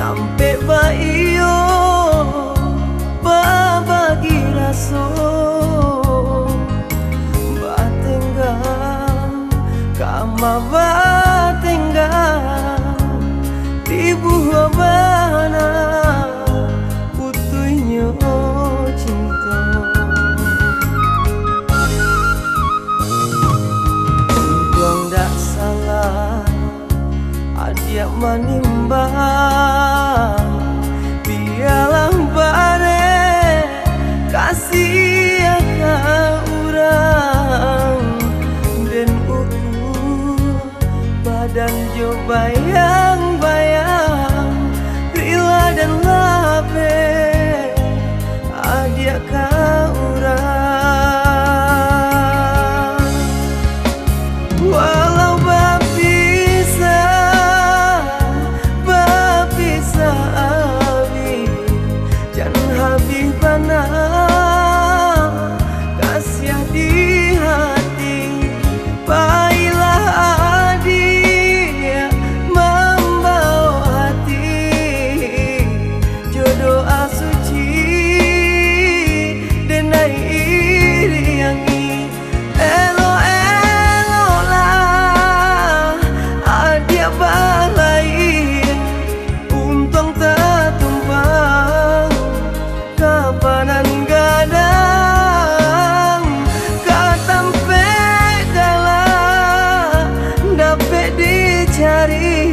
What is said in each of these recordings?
sampai bayo babagi raso batenggang kama batenggang di buah bana putuhnya cinta tuang dak salah adia manimbang biarlah bare kasih akan urang dan ukur badan jo bayang-bayang rila dan lape adia ka urang walau kasih di hati baiklah adik membawa hati jodoh asuci denai iriangi elo-elo lah adik balai untung tertumpang kapanan gadang katampe gala dapat dicari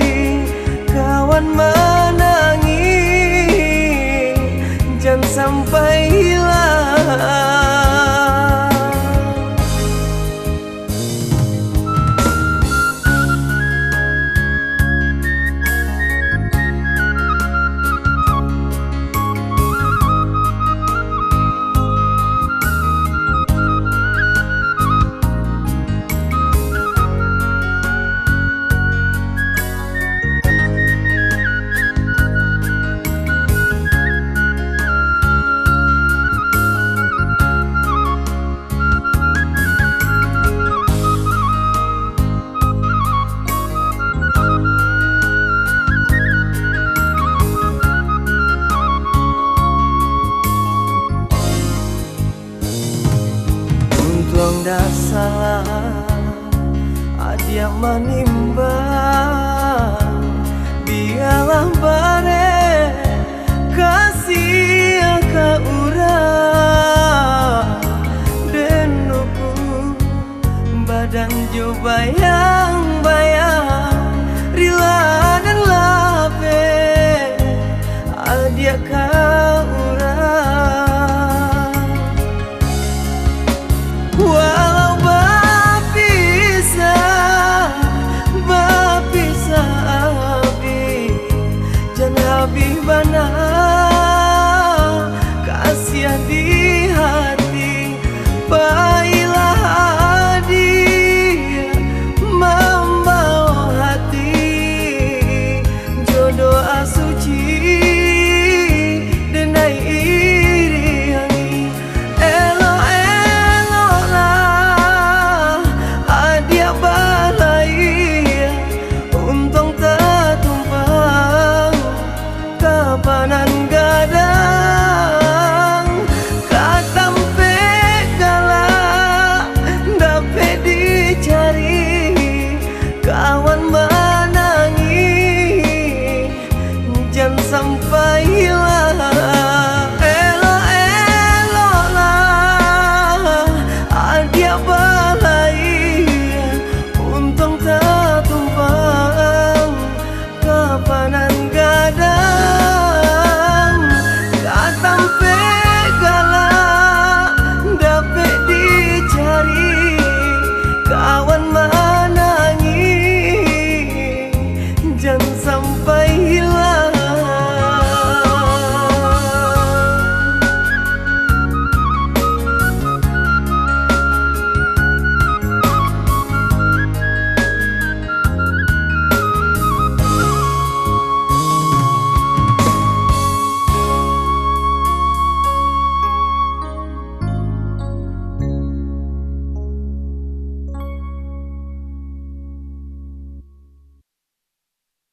kawan menangi jangan sampai hilang. Tuang dak salah adia manimbang biarlah bare kasih ka urang dan ukur badan jo bayang-bayang rila dan lape adia ka walau bapisah abi jangan habis bana kasih di hati baiklah adik membawa hati jodoh asuci denai iriangi elo-elo lah adia balai untung tertumpang kapanan gadang katampe gala dapat dicari kawan menangi jangan sampai